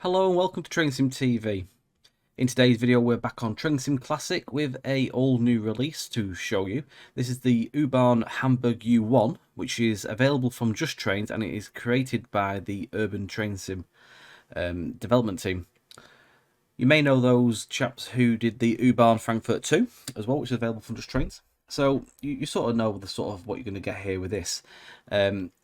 Hello and welcome to TrainSim TV. In today's video we're back on TrainSim Classic with a all new release to show you. This is the U-Bahn Hamburg U1, which is available from Just Trains, and it is created by the UrbanTrainSim development team. You may know those chaps who did the U-Bahn Frankfurt 2 as well, which is available from Just Trains. So you sort of know the sort of what you're going to get here with this.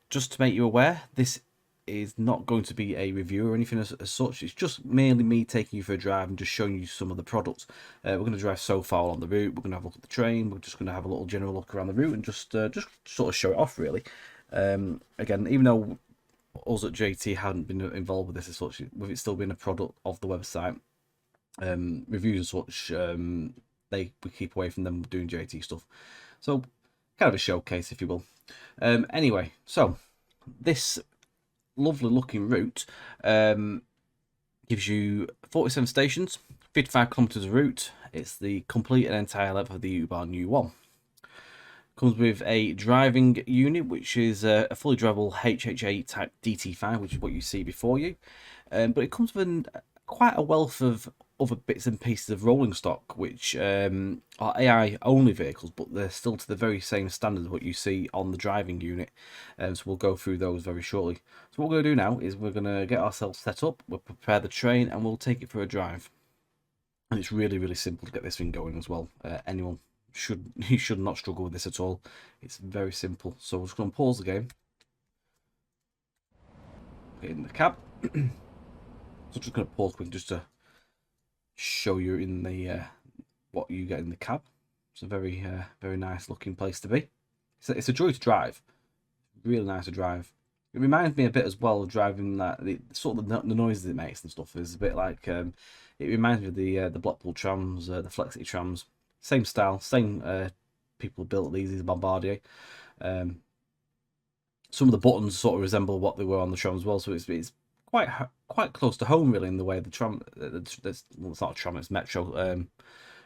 Just to make you aware, this is not going to be a review or anything as such. It's just merely me taking you for a drive and just showing you some of the products. We're going to drive so far along the route. We're going to have a look at the train. We're just going to have a little general look around the route and just sort of show it off, really. Again, even though us at JT hadn't been involved with this as such, with it still being a product of the website, reviews and such, we keep away from them doing JT stuff. So, kind of a showcase, if you will. Anyway, so this lovely looking route gives you 47 stations, 55 kilometers of route. It's the complete and entire length of the U-Bahn U1. Comes with a driving unit, which is a fully drivable HHA Type DT5, which is what you see before you. But it comes with quite a wealth of other bits and pieces of rolling stock, which are AI only vehicles, but they're still to the very same standard as what you see on the driving unit. So we'll go through those very shortly. So what we're going to do now is we're going to get ourselves set up, we'll prepare the train, and we'll take it for a drive. And it's really, really simple to get this thing going as well. Anyone should not struggle with this at all. It's very simple. So we're just going to pause the game. Get in the cab. So I'm just going to pause quick just to show you in the what you get in the cab. It's a very very nice looking place to be. It's a joy to drive. Really nice to drive. It reminds me a bit as well of driving that the noises it makes and stuff is a bit like it reminds me of the Blackpool trams, the Flexity trams. Same style, same people built these Bombardier. Some of the buttons sort of resemble what they were on the tram as well, so it's quite close to home, really, in the way the tram. Well, it's not a tram; it's metro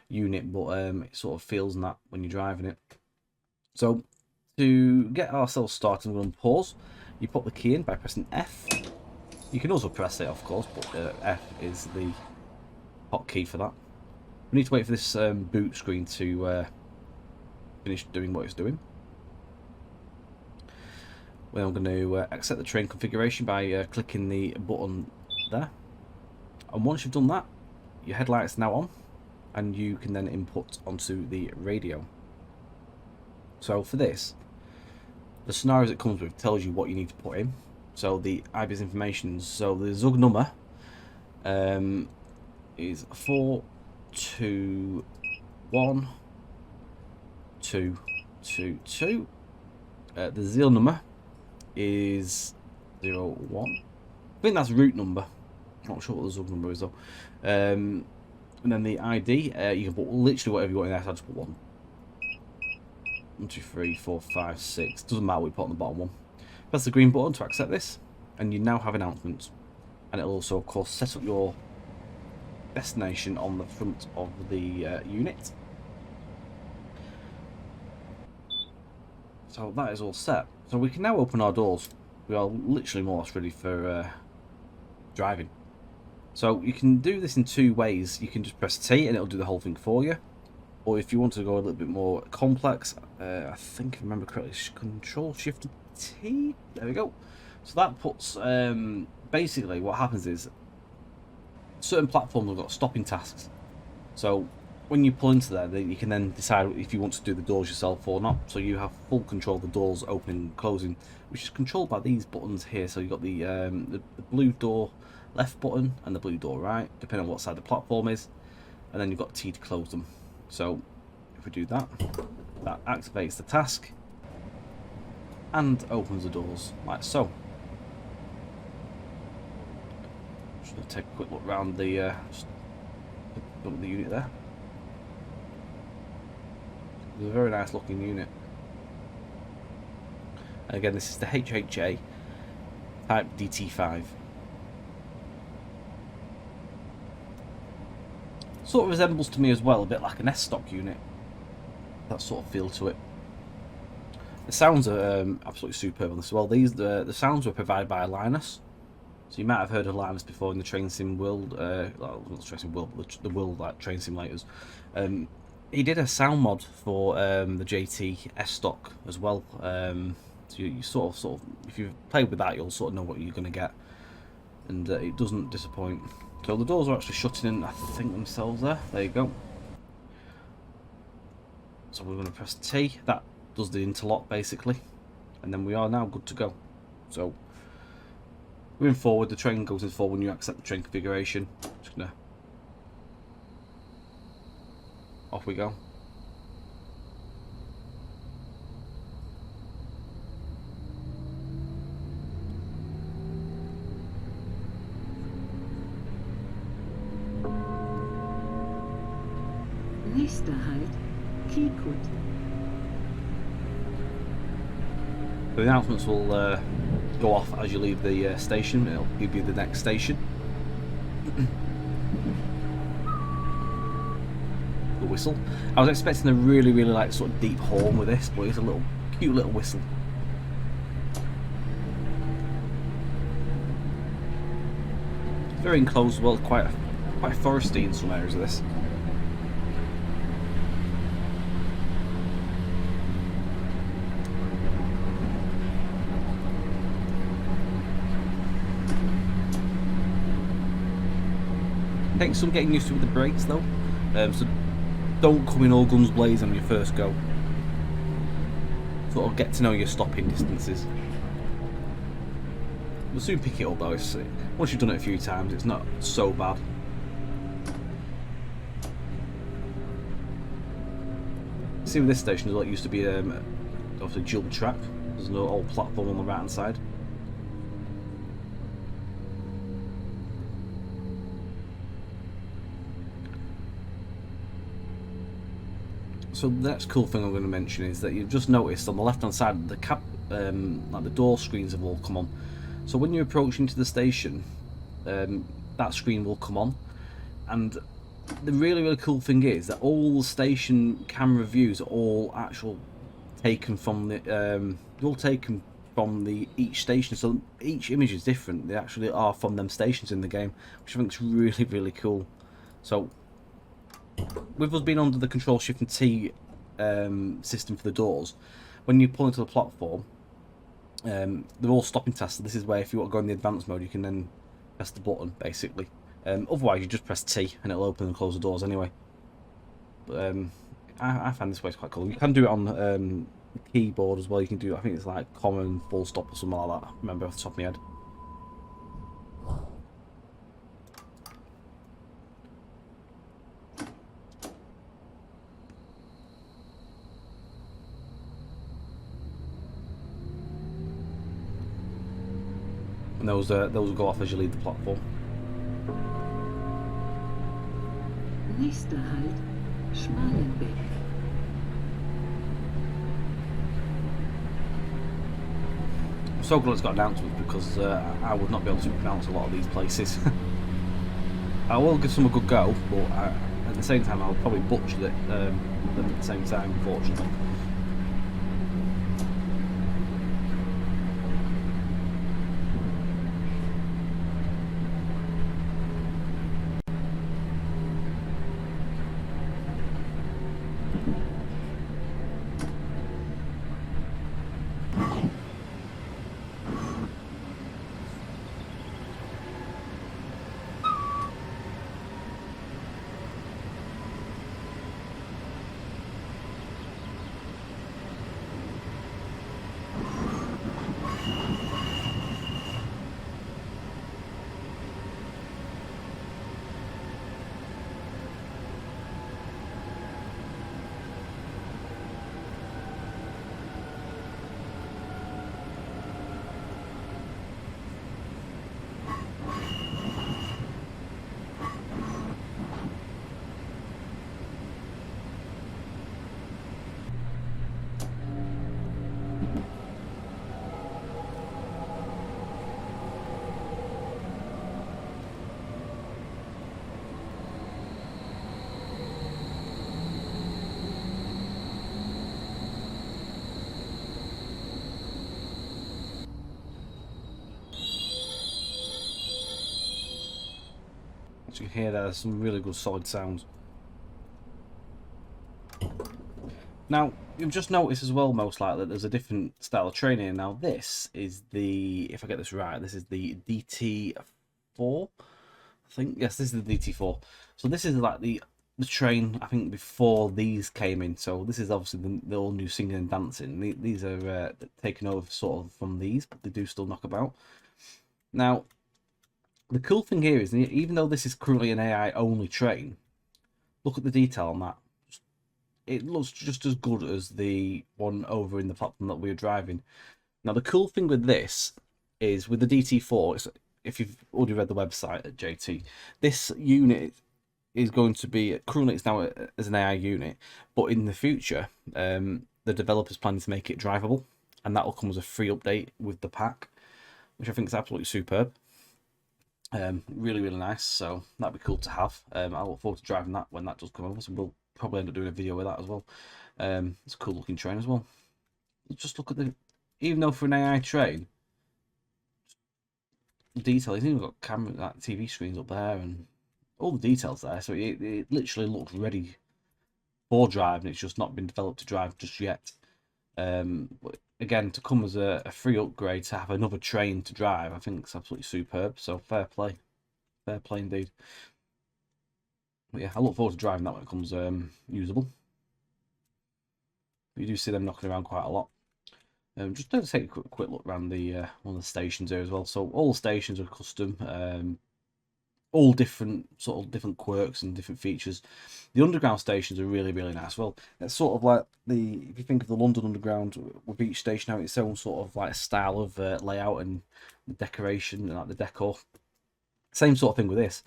unit, but it sort of feels that when you're driving it. So to get ourselves started, we're going to pause. You put the key in by pressing F. You can also press it, of course, but F is the hotkey for that. We need to wait for this boot screen to finish doing what it's doing. Well, I'm going to accept the train configuration by clicking the button there. And once you've done that, your headlights are now on, and you can then input onto the radio. So for this, the scenarios it comes with tells you what you need to put in. So the IBIS information, so the Zug number is 421222. The ZIL number is 01. I think that's route number. Not sure what the Zug number is though. And then the ID, you can put literally whatever you want in there. So I just put 1, 2, 3, 4, 5, 6. Doesn't matter what you put on the bottom one. Press the green button to accept this, and you now have announcements. And it'll also, of course, set up your destination on the front of the unit. So that is all set. So we can now open our doors. We are literally more or less ready for driving. So you can do this in two ways. You can just press T and it'll do the whole thing for you. Or if you want to go a little bit more complex, I think if I remember correctly, Control Shift T. There we go. So that puts basically what happens is certain platforms have got stopping tasks. So when you pull into there, you can then decide if you want to do the doors yourself or not. So you have full control of the doors opening and closing, which is controlled by these buttons here. So you've got the blue door left button and the blue door right, depending on what side the platform is. And then you've got T to close them. So if we do that, that activates the task and opens the doors like so. Just going to take a quick look around the unit there. It's a very nice looking unit. And again, this is the HHA Type DT5. Sort of resembles to me as well, a bit like an S-stock unit. That sort of feel to it. The sounds are absolutely superb on this as well. The sounds were provided by Linus. So you might have heard of lines before in the train sim world, not train sim world, the world like train simulators. He did a sound mod for the JT S stock as well. So you sort of, if you play with that, you'll sort of know what you're going to get, and it doesn't disappoint. So the doors are actually shutting in, I think, themselves there. There you go. So we're going to press T. That does the interlock basically, and then we are now good to go. So moving forward, the train goes in forward when you accept the train configuration. Just gonna off we go. Nächster Halt, Kiekut. The announcements will go off as you leave the station. It'll give you the next station. The whistle. I was expecting a really like sort of deep horn with this, but it's a little cute little whistle. It's very enclosed, well, quite foresty in some areas of this. Takes some getting used to with the brakes though, so don't come in all guns blazing on your first go. Sort of get to know your stopping distances. You'll soon pick it up though. Once you've done it a few times, it's not so bad. See with this station, there used to be obviously dual track. There's no old platform on the right hand side. So the next cool thing I'm going to mention is that you've just noticed on the left hand side the like the door screens have all come on. So when you approach into the station, that screen will come on, and the really cool thing is that all the station camera views are all taken from each station. So each image is different. They actually are from them stations in the game, which I think is really cool. So with us being under the Control Shift and T system for the doors, when you pull into the platform, they're all stopping tasks. So this is where if you want to go in the advanced mode, you can then press the button basically. Otherwise, you just press T and it'll open and close the doors anyway. But I find this way quite cool. You can do it on the keyboard as well. You can do, I think it's like common, full stop or something like that. I remember off the top of my head. And those will go off as you leave the platform. Nächster Halt, Schmalenbeck. I'm so glad it's got announcements because I would not be able to pronounce a lot of these places. I will give some a good go, but at the same time I'll probably butcher it at the same time, unfortunately. As you can hear, there's some really good solid sounds. Now, you've just noticed as well, most likely, that there's a different style of training. Now, this is the, if I get this right, this is the DT4, I think. Yes, this is the DT4. So this is like the train, I think, before these came in. So this is obviously the all new singing and dancing. These are taken over sort of from these, but they do still knock about. Now, the cool thing here is, even though this is currently an AI-only train, look at the detail on that. It looks just as good as the one over in the platform that we were driving. Now, the cool thing with this is, with the DT4, if you've already read the website at JT, this unit is going to be, currently it's now as an AI unit, but in the future, the developers planning to make it drivable, and that will come as a free update with the pack, which I think is absolutely superb. Really, really nice. So that'd be cool to have. I look forward to driving that when that does come over. So we'll probably end up doing a video with that as well. It's a cool looking train as well. Just look at the, even though for an AI train, the detail, it's even got camera, like TV screens up there, and all the details there. So it literally looks ready for driving. It's just not been developed to drive just yet. But again, to come as a free upgrade to have another train to drive, I think it's absolutely superb. So fair play indeed. But yeah, I look forward to driving that when it comes usable. You do see them knocking around quite a lot. Just to take a quick look around the one of the stations here as well. So all the stations are custom, all different different quirks and different features. The underground stations are really, really nice. Well, it's sort of like if you think of the London Underground, with each station having its own sort of like style of layout and the decoration and like the decor. Same sort of thing with this.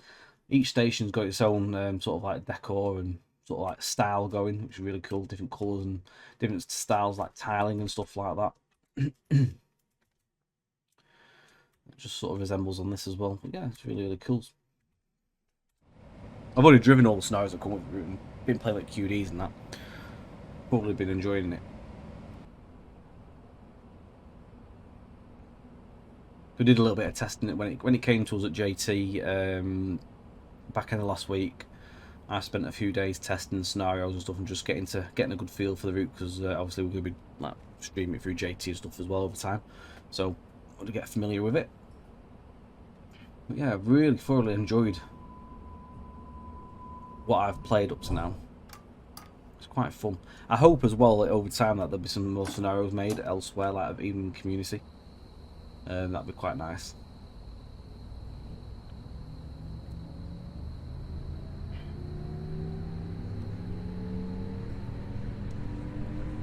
Each station's got its own sort of like decor and sort of like style going, which is really cool. Different colours and different styles like tiling and stuff like that. It just sort of resembles on this as well. But yeah, it's really, really cool. I've already driven all the scenarios that come with the route and been playing like QDs and that. Probably been enjoying it. We did a little bit of testing it when it came to us at JT back in the last week. I spent a few days testing scenarios and stuff and just getting a good feel for the route, because obviously we're going to be like streaming it through JT and stuff as well over time. So I want to get familiar with it. But yeah, I've really thoroughly enjoyed what I've played up to now. It's quite fun. I hope as well that over time that there'll be some more scenarios made elsewhere, like even community. That'd be quite nice.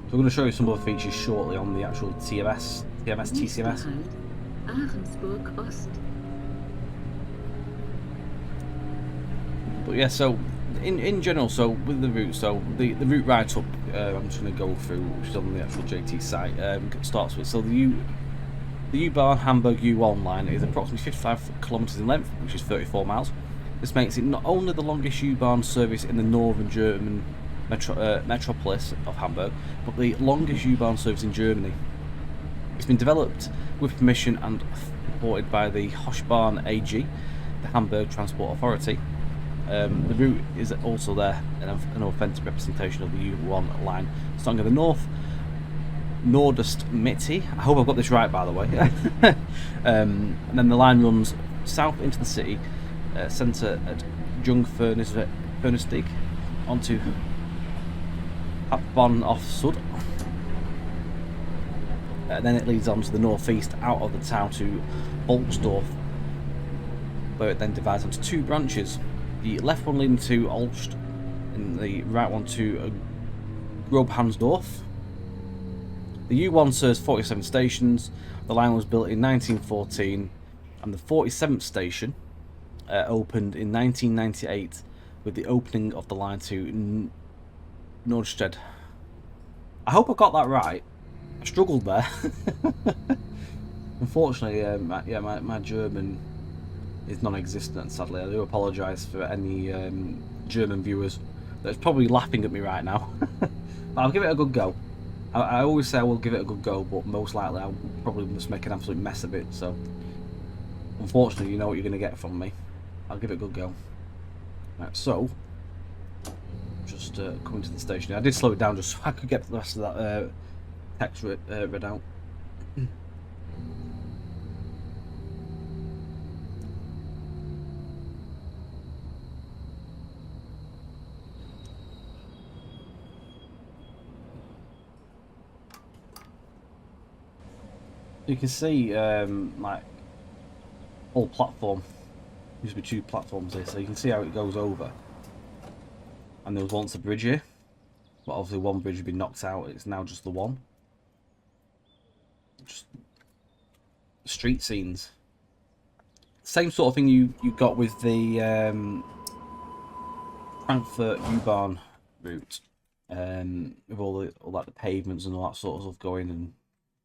So I'm going to show you some of the features shortly on the actual TCMS. Ahrensburg Ost. But yeah, so in general, so with the route, so the route right up, I'm just going to go through, which is on the actual JT site. Starts with, so the U-Bahn Hamburg U1 line is approximately 55 kilometres in length, which is 34 miles. This makes it not only the longest U-Bahn service in the northern German metropolis of Hamburg, but the longest U-Bahn service in Germany. It's been developed with permission and supported by the Hochbahn AG, the Hamburg Transport Authority. The route is also there, an authentic representation of the U1 line, starting at the north, Nordest Mitte. I hope I've got this right, by the way. And then the line runs south into the city centre at Jungfernstieg onto Hauptbahnhof auf Sud. Then it leads on to the northeast out of the town to Volksdorf, where it then divides into two branches. The left one leading to Olst and the right one to Grobhansdorf. The U1 serves 47 stations. The line was built in 1914 and the 47th station opened in 1998 with the opening of the line to Nordsted. I hope I got that right. I struggled there. Unfortunately, my German is non-existent, sadly. I do apologise for any German viewers that's probably laughing at me right now. But I'll give it a good go. I always say I will give it a good go, but most likely I'll probably just make an absolute mess of it. So, unfortunately, you know what you're going to get from me. I'll give it a good go. Right, so just coming to the station. I did slow it down just so I could get the rest of that text read out. You can see like whole platform. Used to be 2 platforms here, so you can see how it goes over. And there was once a bridge here, but obviously one bridge had been knocked out. It's now just the one. Just street scenes. Same sort of thing you got with the Frankfurt U-Bahn route, with all like the pavements and all that sort of stuff going, and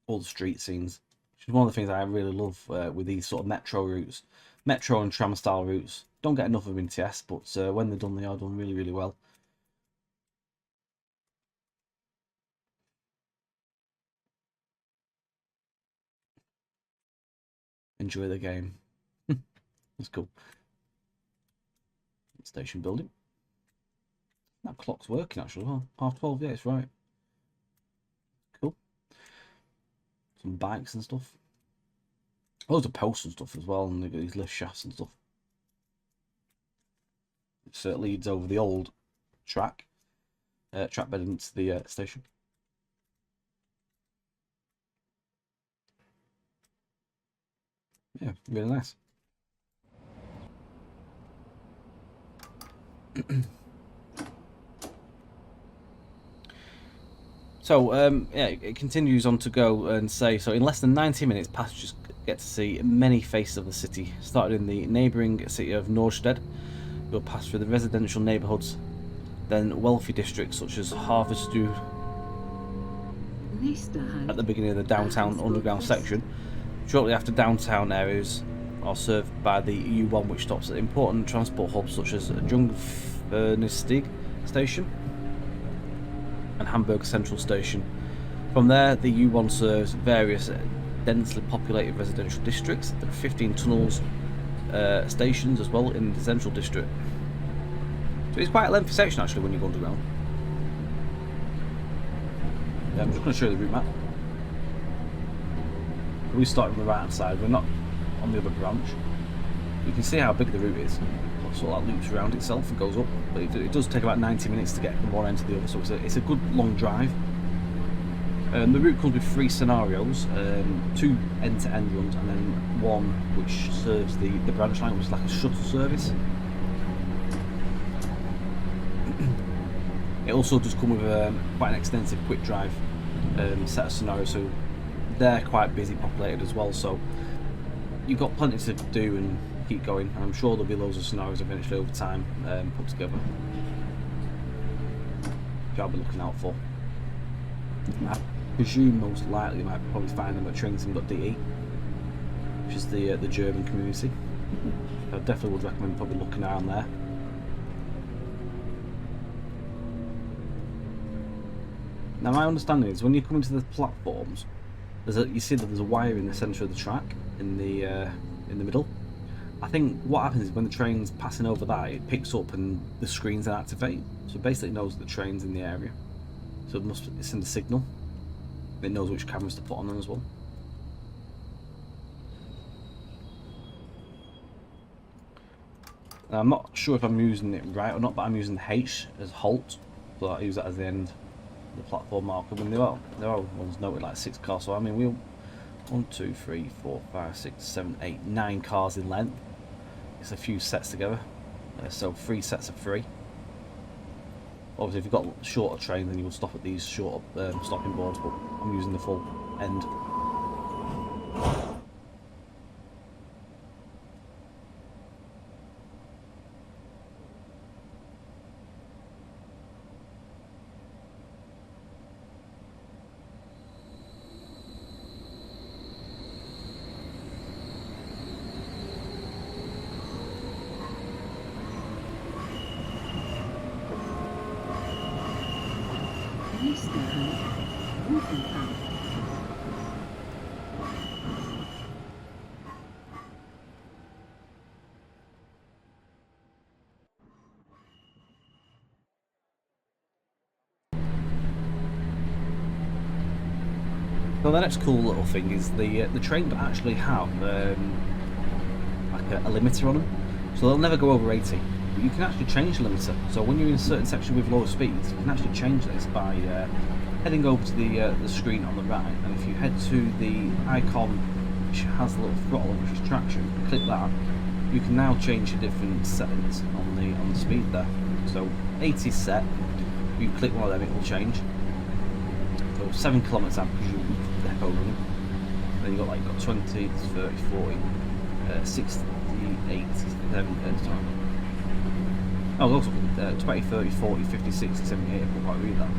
all the street scenes. Which is one of the things I really love with these sort of metro routes, metro and tram style routes. Don't get enough of them in TS, but when they're done, they are done really, really well. Enjoy the game. It's cool. Station building. That clock's working actually. Well, 12:30. Yeah, it's right. Cool. Some bikes and stuff. Loads of posts and stuff as well, and they've got these lift shafts and stuff. It leads over the old track bed into the station. Yeah, really nice. So yeah, it continues on to go and say, so in less than 90 minutes, passengers get to see many faces of the city. Started in the neighbouring city of Norstedt, you'll pass through the residential neighbourhoods, then wealthy districts such as Harvestue at the beginning of the downtown underground section. Shortly after, downtown areas are served by the U1, which stops at important transport hubs such as Jungfernstig station and Hamburg Central Station. From there, the U1 serves various densely populated residential districts. There are 15 tunnels stations as well in the central district. So it's quite a lengthy section actually when you go underground. Yeah, I'm just going to show you the route map. We start on the right hand side, we're not on the other branch. You can see how big the route is. It sort of like loops around itself and goes up, but it does take about 90 minutes to get from one end to the other, so it's a good long drive. The route comes with 3 scenarios, 2 end-to-end runs, and then 1 which serves the branch line, which is like a shuttle service. It also does come with quite an extensive quick drive set of scenarios, so they're quite busy populated as well, so you've got plenty to do and keep going, and I'm sure there'll be loads of scenarios eventually over time put together, which I'll be looking out for. I presume most likely you might probably find them at TrainSim.de, which is the German community. I definitely would recommend probably looking around there. Now my understanding is when you come into the platforms, you see that there's a wire in the centre of the track, in the middle. I think what happens is when the train's passing over that, it picks up and the screens then activate. So it basically knows that the train's in the area. So it sends a signal. It knows which cameras to put on them as well. Now, I'm not sure if I'm using it right or not, but I'm using H as halt. So I use that as the end of the platform marker. I mean, there are ones noted like 6 cars. So I mean, we'll 1, 2, 3, 4, 5, 6, 7, 8, 9 cars in length. It's a few sets together. So 3 sets of 3. Obviously, if you've got a shorter train, then you will stop at these shorter stopping boards, but I'm using the full end. So the next cool little thing is the train don't actually have like a limiter on them, so they'll never go over 80. But you can actually change the limiter. So when you're in a certain section with lower speeds, you can actually change this by heading over to the screen on the right, and if you head to the icon which has the little throttle, which is traction, click that. You can now change the different settings on the speed there. So 80 is set. If you click one of them, it will change. So 7 kilometers I presume depot running. Then you've got 20, 30, 40, 68, 7 at the time. Oh, also 20, 30, 40, 50, 60, 78. I can't quite read that.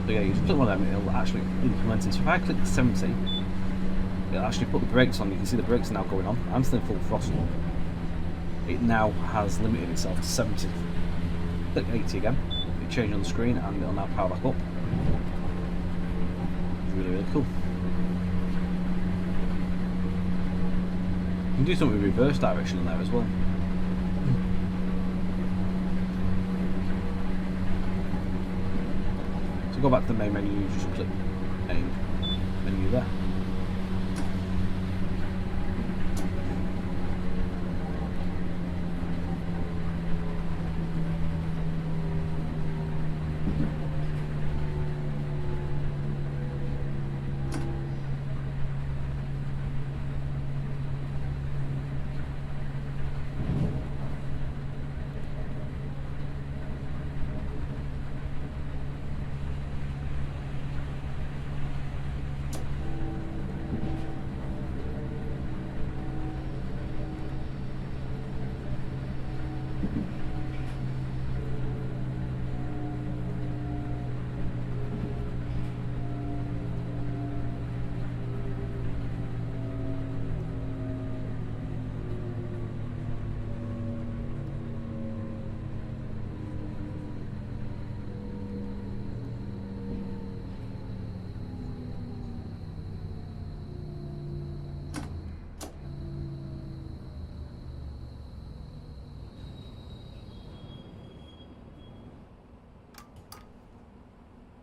So yeah, you just click one of them, it'll actually implement it. So if I click 70, it'll actually put the brakes on. You can see the brakes are now going on. I'm still in full throttle. It now has limited itself to 70. Click 80 again. It changes on the screen and it'll now power back up. Really, really cool. You can do something with reverse direction in there as well. So go back to the main menu, you just click main menu there.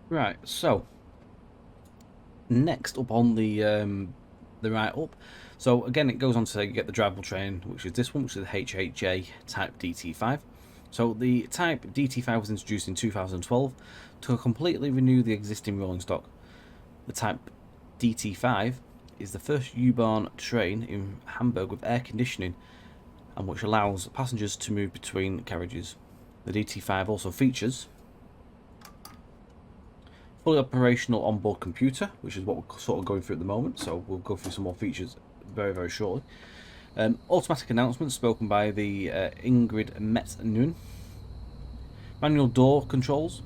Right, so next up on the right up, so again it goes on to say you get the drivable train, which is this one, which is the HHA Type DT5. So the Type DT5 was introduced in 2012 to completely renew the existing rolling stock. The Type DT5 is the first U-Bahn train in Hamburg with air conditioning, and which allows passengers to move between carriages. The DT5 also features fully operational onboard computer, which is what we're sort of going through at the moment, so we'll go through some more features very, very shortly. Automatic announcements spoken by the Ingrid Metz-Nguyen. Manual door controls.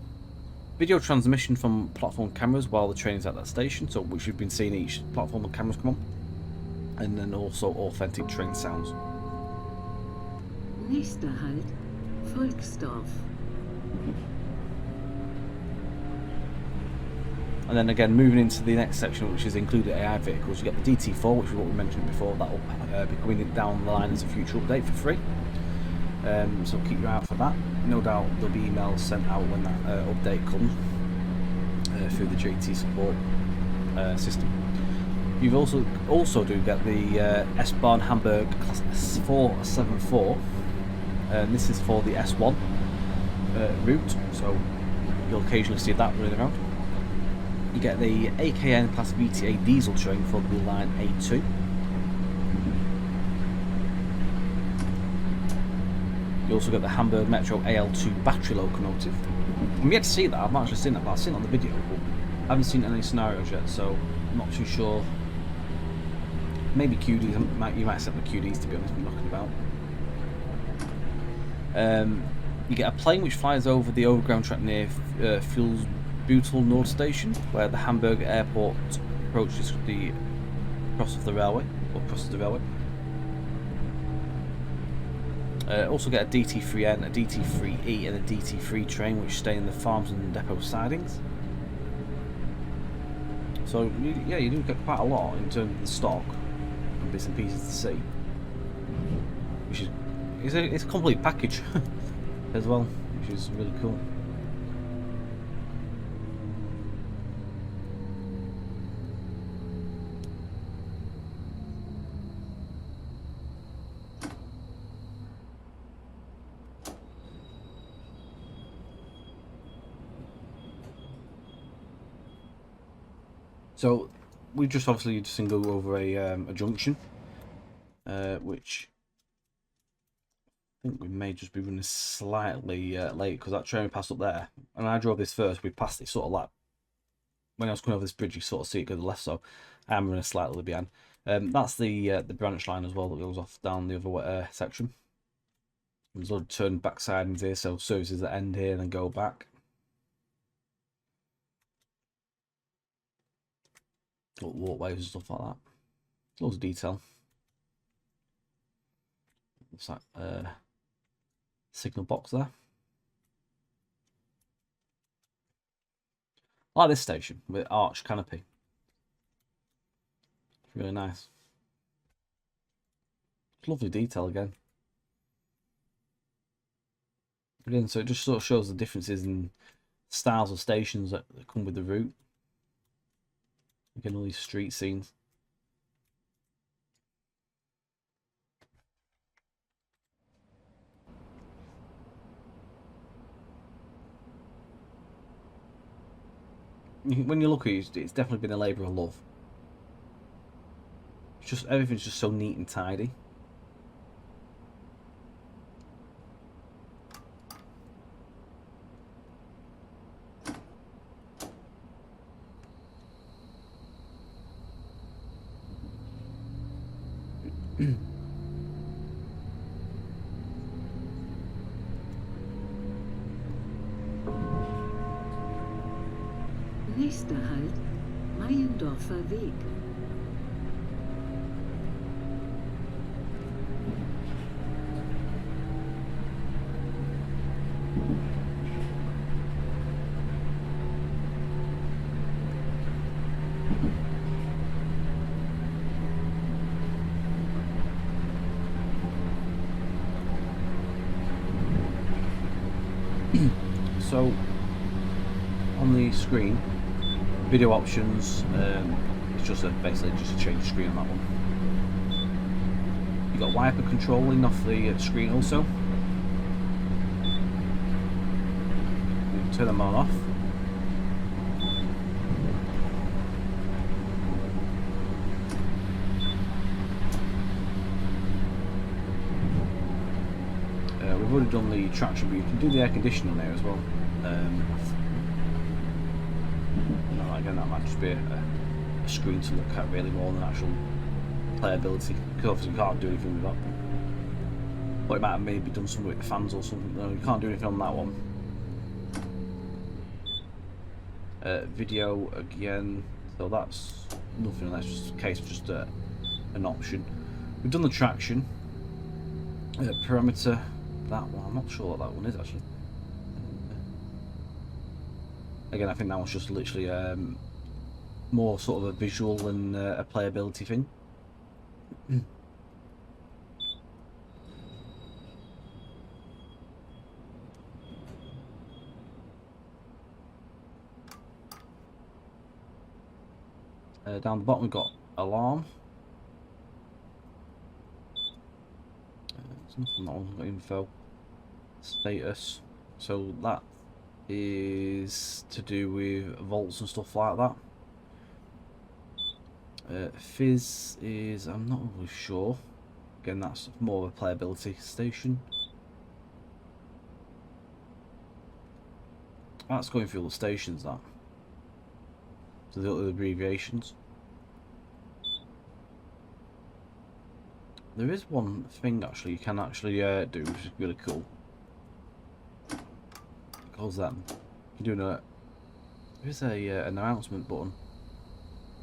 Video transmission from platform cameras while the train is at that station, so which you've been seeing each platform the cameras come on. And then also authentic train sounds. Nächster Halt, Volksdorf. And then again, moving into the next section, which is included AI vehicles, you get the DT4, which is what we mentioned before. That will be coming down the line as a future update for free. So keep your eye out for that. No doubt there'll be emails sent out when that update comes through the JT support system. You've also do get the S-Bahn Hamburg Class 474, and this is for the S1 route. So you'll occasionally see that running around. You get the AKN Class VTA diesel train for the line A2. You also get the Hamburg Metro AL2 battery locomotive. I'm yet to see that. I've not actually seen that, but I've seen it on the video. But I haven't seen any scenarios yet, so I'm not too sure. Maybe QDs. You might set the QDs, to be honest. I'm knocking about. You get a plane which flies over the overground track near Fuhlsbüttel Nord Station, where the Hamburg airport approaches the crosses the railway. Also get a DT3N, a DT3E and a DT3 train which stay in the Farmsen depot sidings. So yeah, you do get quite a lot in terms of the stock and bits and pieces to see, which is it's a complete package as well, which is really cool. So we just obviously just go over a junction, which I think we may just be running slightly late because that train we passed up there, and I drove this first. We passed it sort of like when I was coming over this bridge. You sort of see it go to the left, so I'm running slightly behind. That's the branch line as well that goes off down the other section. There's a lot of turn back sidings here, so services that end here and then go back. Got walkways and stuff like that. Loads of detail. Looks like signal box there. I like this station with arch canopy. It's really nice. It's lovely detail again. Brilliant. So it just sort of shows the differences in styles of stations that come with the route. Again, all these street scenes. When you look at it, it's definitely been a labour of love. It's just everything's just so neat and tidy. Nächster Halt, Meiendorfer Weg. So on the screen, video options, it's just basically just a change screen on that one. You got wiper controlling off the screen also. You can turn them on and off. We've already done the traction, but you can do the air conditioning there as well. No, again, that might just be a screen to look at really more than actual playability, because obviously you can't do anything with that. But it might have maybe done something with the fans or something. No, you can't do anything on that one. Video again, so that's nothing. That's just a case of just an option. We've done the traction, parameter. That one, I'm not sure what that one is actually. Again, I think that one's just literally more sort of a visual and a playability thing. Down the bottom we've got alarm. There's nothing on that one, we've got info. Status. So that is to do with volts and stuff like that. Fizz is, I'm not really sure. Again, that's more of a playability station. That's going through all the stations, that. So the other abbreviations. There is one thing actually you can actually do, which is really cool. Calls that. You're doing a. There is a an announcement button.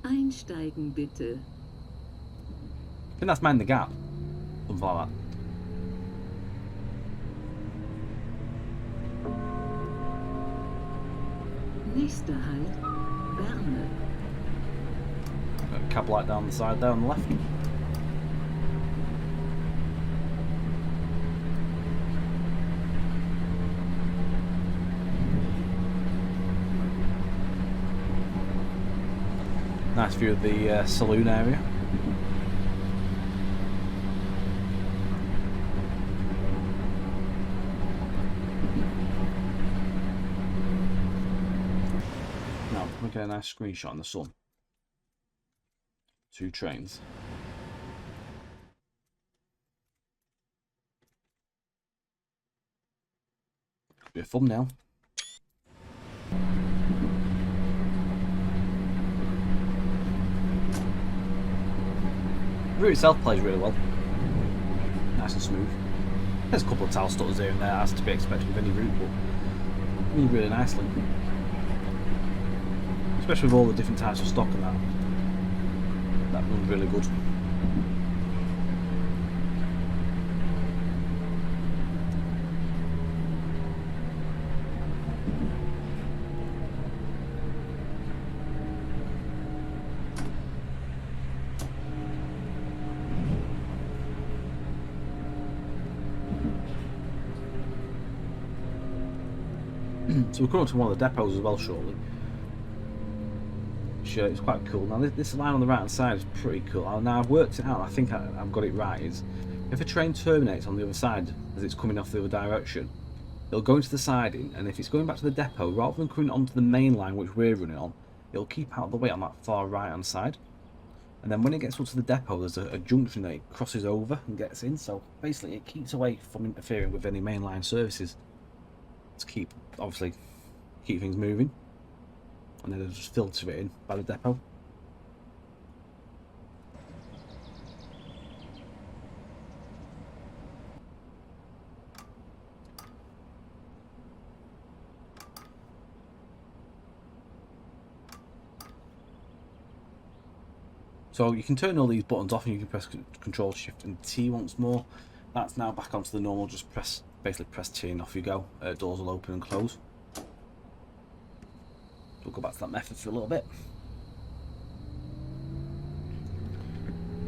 Einsteigen bitte. I think that's Mind the Gap. Something like that. Nächster Halt, Berne. Got a cab light down the side there on the left. Nice view of the saloon area. Now we get a nice screenshot in the sun. 2 trains. Could be a thumbnail. The route itself plays really well. Nice and smooth. There's a couple of tail stutters here and there, as to be expected with any route, but moves really nicely. Especially with all the different types of stock and that. That runs really good. So we're coming up to one of the depots as well shortly. Sure, it's quite cool. Now this line on the right hand side is pretty cool. Now I've worked it out, I think I've got it right, is if a train terminates on the other side as it's coming off the other direction, it'll go into the siding, and if it's going back to the depot, rather than coming onto the main line which we're running on, it'll keep out of the way on that far right hand side. And then when it gets up to the depot, there's a junction that it crosses over and gets in, so basically it keeps away from interfering with any mainline services. To keep, obviously, keep things moving, and then they'll just filter it in by the depot. So you can turn all these buttons off, and you can press Control Shift and T once more. That's now back onto the normal. Just basically press T and off you go. Doors will open and close. We'll go back to that method for a little bit.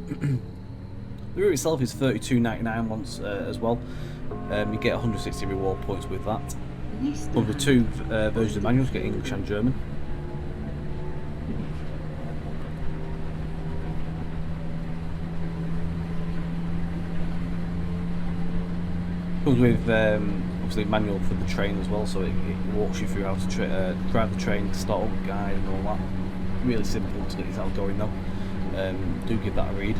The route itself is £32.99 once as well. You get 160 reward points with that. One of the 2 versions of manuals, get English and German. Comes with obviously manual for the train as well, so it walks you through how to drive the train, start up, guide and all that. Really simple to get yourself going though. Do give that a read.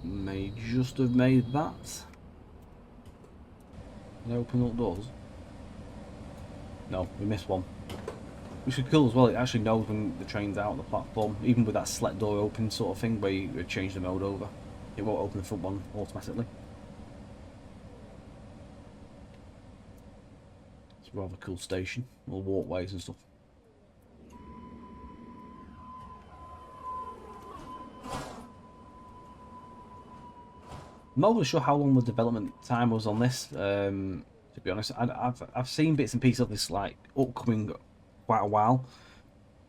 May just have made that. Did I open up doors? No, we missed one. Which is cool as well, it actually knows when the train's out on the platform, even with that select door open sort of thing where you change the mode over. It won't open the front one automatically. It's a rather cool station, all walkways and stuff. I'm not really sure how long the development time was on this. To be honest, I've seen bits and pieces of this like upcoming quite a while,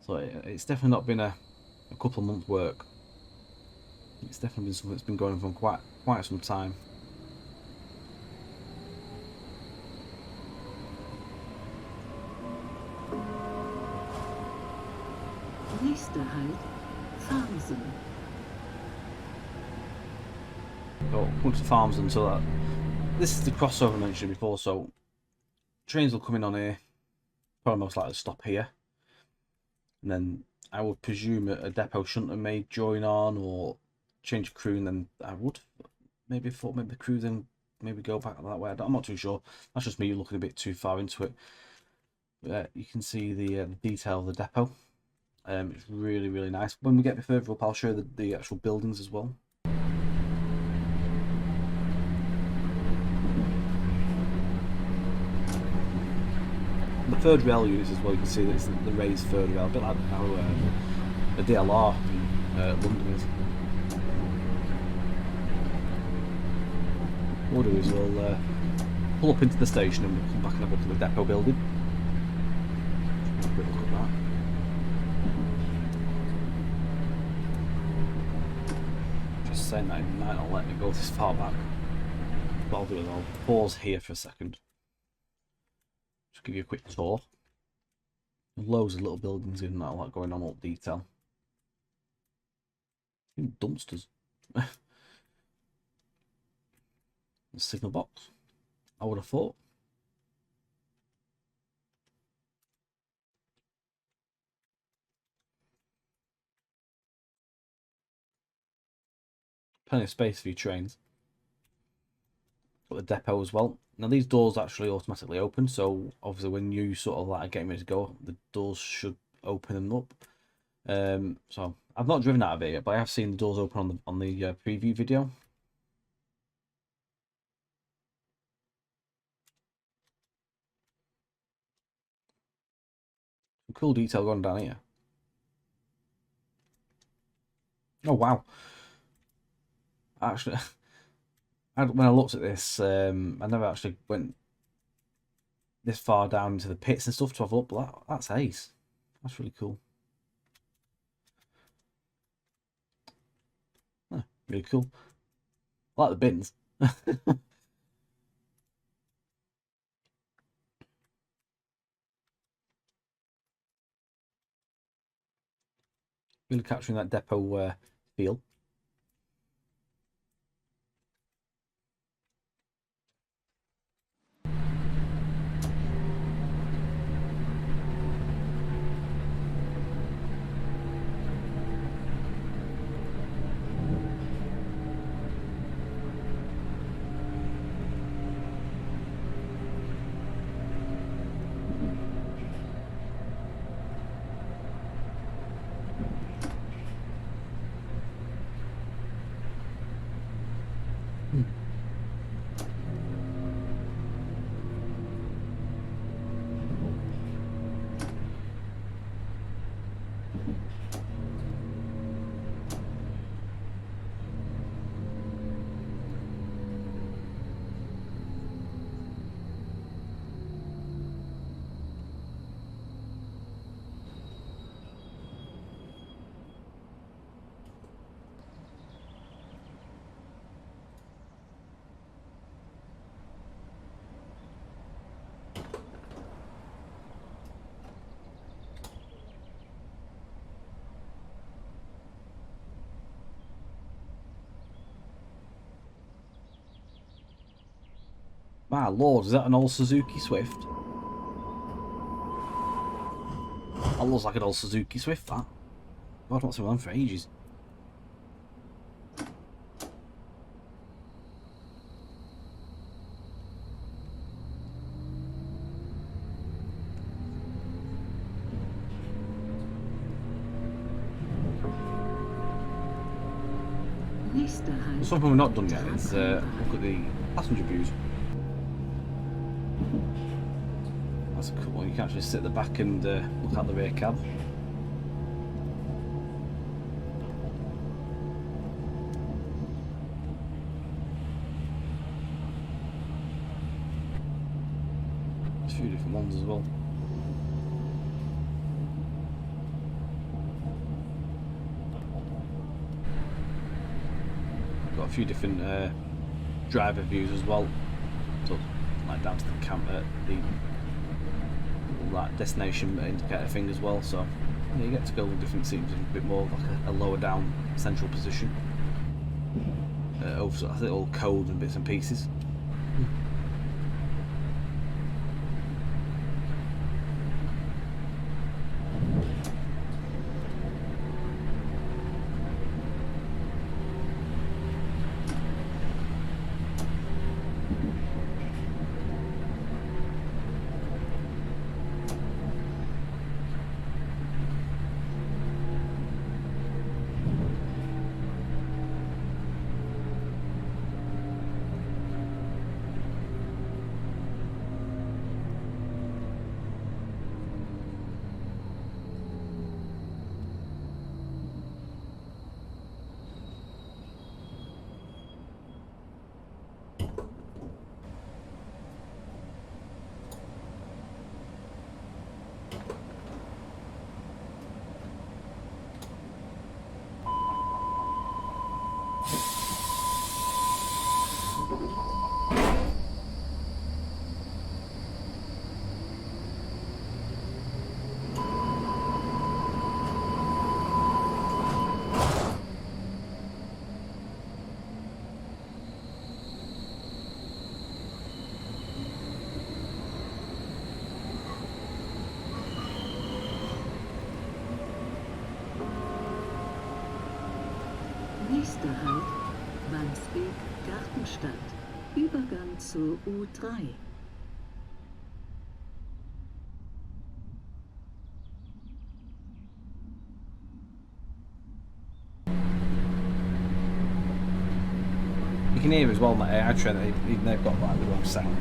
so it's definitely not been a couple of months' work. It's definitely been something that's been going on for quite some time. Nächster Halt, Farmsen. So once to Farmsen, so that this is the crossover I mentioned before. So trains will come in on here, probably most likely to stop here, and then I would presume a depot shunter may join on or change crew, and then I would maybe the crew then maybe go back that way. I'm not too sure. That's just me looking a bit too far into it. But, you can see the detail of the depot. It's really nice. When we get a bit further up, I'll show the actual buildings as well. The third rail units as well, you can see that it's the raised third rail, a bit like how the DLR in London is. what we'll do is we'll pull up into the station and we'll come back and have a look at the depot building. Have a quick look at that. Just saying that it might not let me go this far back. What I'll do is I'll pause here for a second. Just give you a quick tour. Loads of little buildings in, not a lot going on, all detail. Dumpsters. The signal box. I would have thought. Plenty of space for your trains. Got the depot as well. Now these doors actually automatically open, so obviously when you sort of like getting ready to go, the doors should open them up. So I've not driven out of it yet, but I have seen the doors open on the preview video. Some cool detail going down here. Oh wow! Actually, when I looked at this, I never actually went this far down into the pits and stuff to have a look, but that's ace. That's really cool. Oh, really cool. I like the bins. Really capturing that depot feel. My lord, is that an old Suzuki Swift? That looks like an old Suzuki Swift, that. God, I've not seen one for ages. Something we've not done yet is look at the passenger views. That's a cool one. You can actually sit at the back and look out the rear cab. There's a few different ones as well. Got a few different driver views as well. So like down to the camp, the that destination indicator thing as well. So yeah, you get to go with different seats in a bit more of like a lower down central position. Over little code and bits and pieces. Wandsbek, Gartenstadt. Übergang zur U3. You can hear as well that AI train, even they've got like their own sound.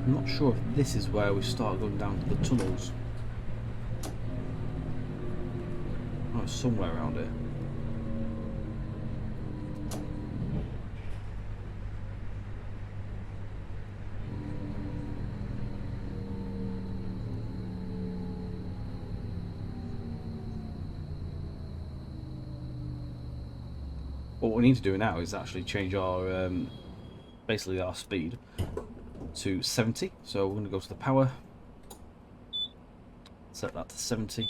I'm not sure if this is where we start going down to the tunnels. Oh, it's somewhere around here. What we need to do now is actually change our basically our speed to 70. So we're going to go to the power, set that to 70.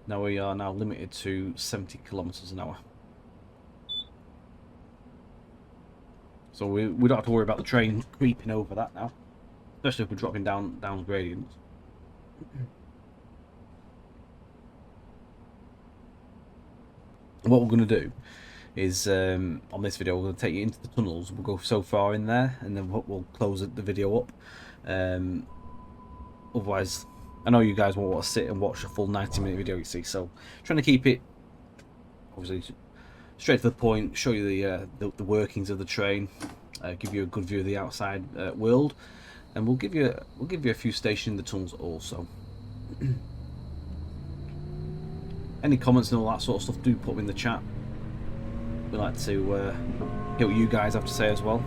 Now we are now limited to 70 kilometers an hour. So we don't have to worry about the train creeping over that now, especially if we're dropping down gradients. What we're going to do is on this video we're going to take you into the tunnels. We'll go so far in there and then we'll close the video up. Otherwise I know you guys won't want to sit and watch a full 90-minute video, you see, so trying to keep it obviously straight to the point, show you the workings of the train, give you a good view of the outside world, and we'll give you a few stations in the tunnels also. Any comments and all that sort of stuff, do put them in the chat. We like to hear what you guys have to say as well.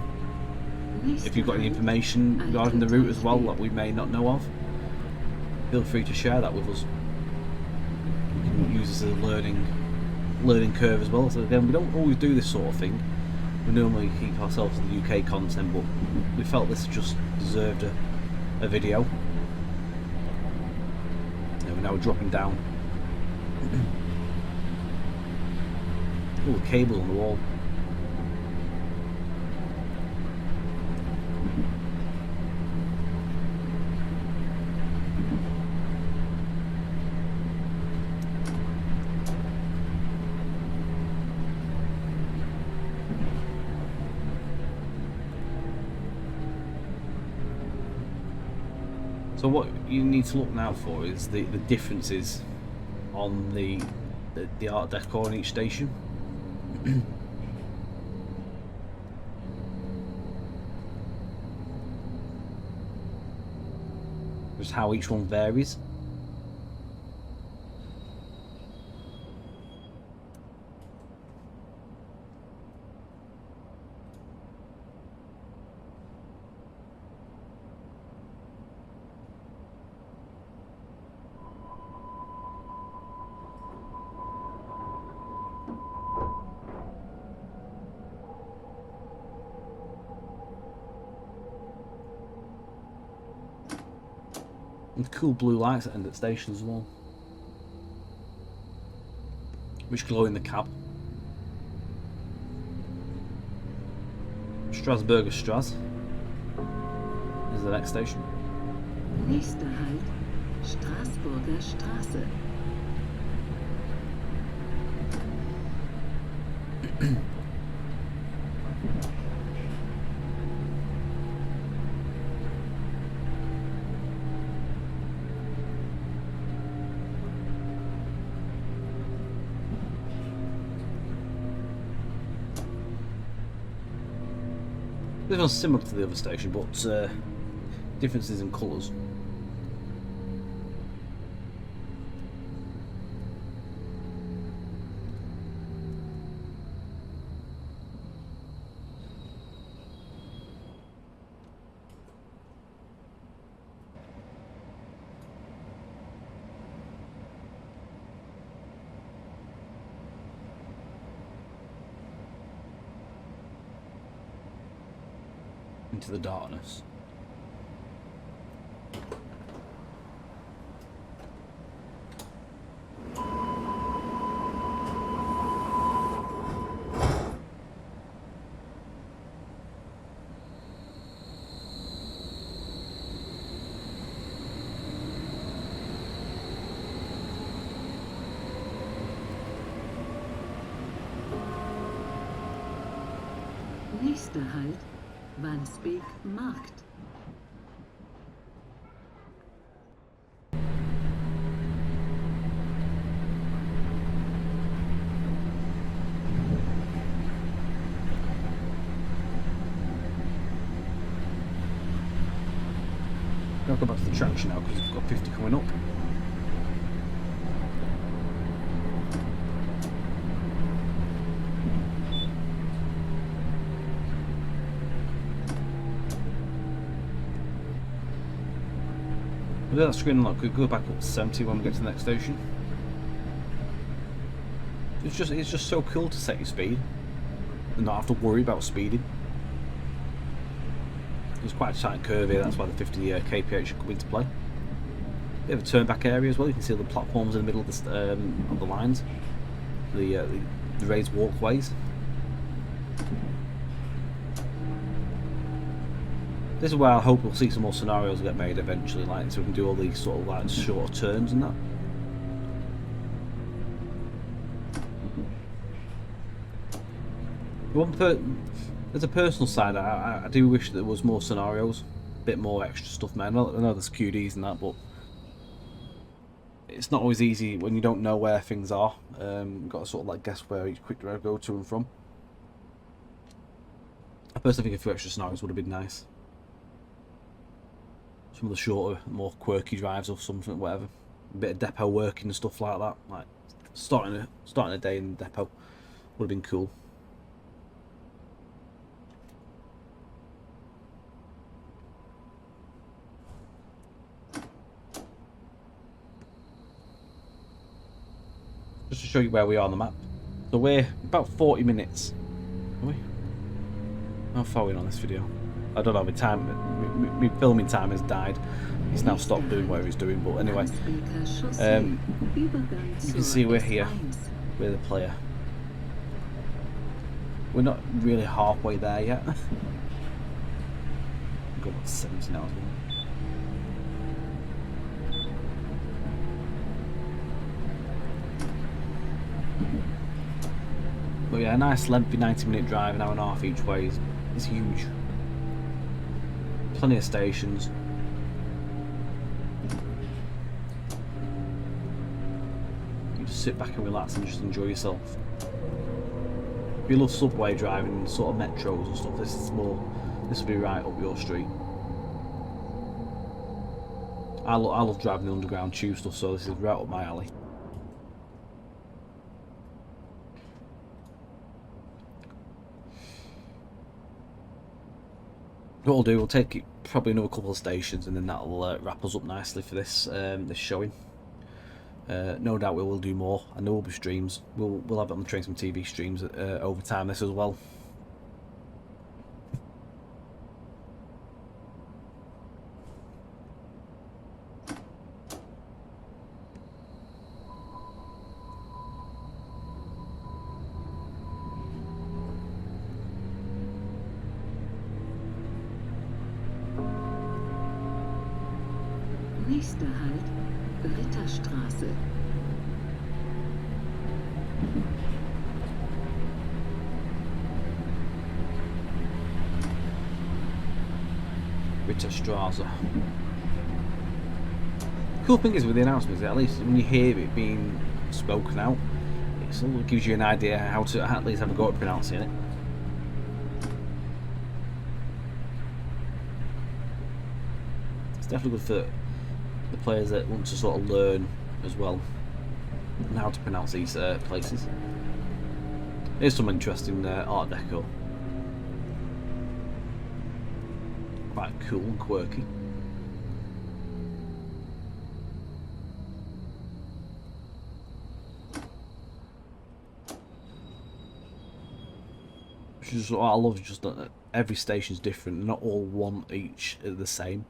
If you've got any information regarding the route as well that we may not know of, feel free to share that with us. We can use this as a learning curve as well. So again, we don't always do this sort of thing. We normally keep ourselves to the UK content, but we felt this just deserved a video. And we're now dropping down. Oh, the cable on the wall. So what you need to look now for is the differences on the art decor in each station. Just how each one varies. And cool blue lights at the end of the station as well, which glow in the cab. Strasburger Strasse is the next station. Nächster Halt, Straßburger Straße. This one's similar to the other station, but differences in colours. Into the darkness. Nächster Halt, Wandsbek Markt. I'll go back to the traction now because we've got 50 coming up. With that screen unlocked, we go back up to 70 when we get to the next station. It's just so cool to set your speed and not have to worry about speeding. It's quite a tight curve here, that's why the 50 kph should come into play. Bit of a turn back area as well. You can see all the platforms in the middle of the lines, the raised walkways. This is where I hope we'll see some more scenarios get made eventually, like so we can do all these sort of like shorter turns and that. There's a personal side. I do wish there was more scenarios, a bit more extra stuff, man. I know there's QDs and that, but it's not always easy when you don't know where things are. You've got to sort of like guess where each quick drive go to and from. I personally think a few extra scenarios would have been nice. Some of the shorter, more quirky drives or something, whatever. A bit of depot working and stuff like that. Like starting a day in the depot would have been cool. Just to show you where we are on the map. So we're about 40 minutes. Are we? How far are we on this video? I don't know, my time, my filming time has died. He's now stopped doing whatever he's doing, but anyway. You can see we're here. We're the player. We're not really halfway there yet. We've got about 70 now as well. But yeah, a nice lengthy 90-minute drive, an hour and a half each way is huge. Plenty of stations. You just sit back and relax and just enjoy yourself. If you love subway driving, sort of metros and stuff, this will be right up your street. I love driving the underground tube stuff, so this is right up my alley. What we'll do, we'll take probably another couple of stations, and then that'll wrap us up nicely for this this showing. No doubt we will do more, and there will be streams. We'll have it on the TrainSim TV streams over time. This as well. Nächster Halt, Ritterstraße. Ritterstraße. Cool thing is with the announcements, at least when you hear it being spoken out, it sort of gives you an idea how to at least have a go at pronouncing it. It's definitely good for the players that want to sort of learn as well and how to pronounce these places. Here's some interesting art deco. Quite cool and quirky. Which is what I love, just that every station's different, not all one each are the same.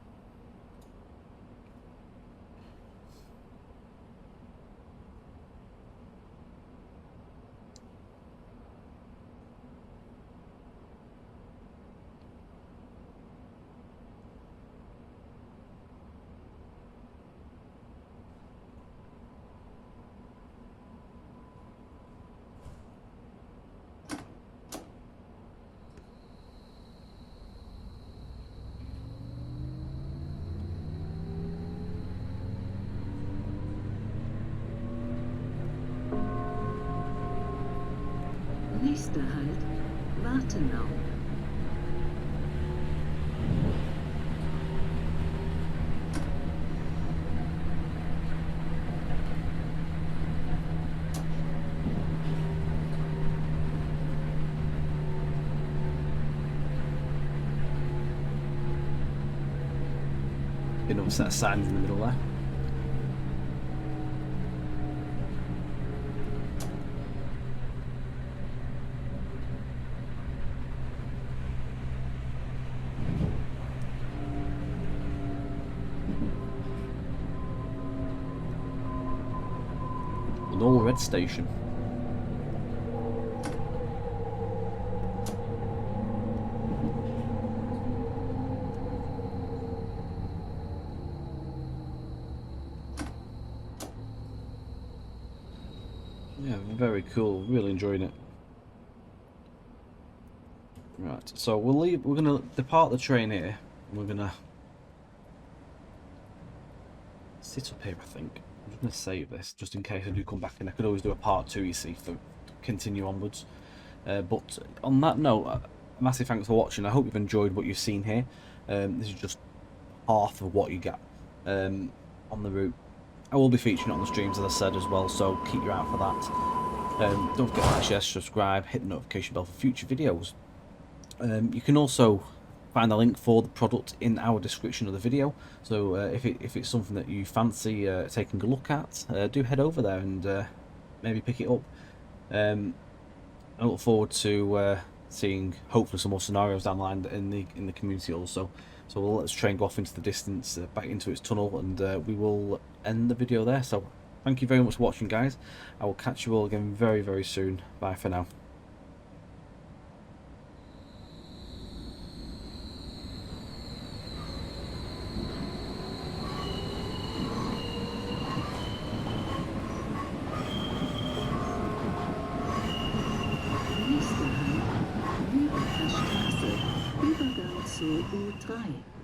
Nächster Halt, Wartenau. Another set of signs in the middle there. An all red station. Yeah, very cool. Really enjoying it. Right, so we'll leave. We're gonna depart the train here. And we're gonna sit up here, I think. I'm just gonna save this just in case I do come back, and I could always do a part 2. You see, for continue onwards. But on that note, a massive thanks for watching. I hope you've enjoyed what you've seen here. This is just half of what you get on the route. I will be featuring it on the streams, as I said, as well, so keep your eye out for that. Don't forget to like, share, subscribe, hit the notification bell for future videos. You can also find the link for the product in our description of the video, so if it's something that you fancy taking a look at, do head over there and maybe pick it up. I look forward to seeing hopefully some more scenarios down the line in the community also. So we'll let this train go off into the distance, back into its tunnel, and we will end the video there. So thank you very much for watching, guys. I will catch you all again very, very soon. Bye for now. Nächster Halt, Lübecker Straße, Übergang zur U3.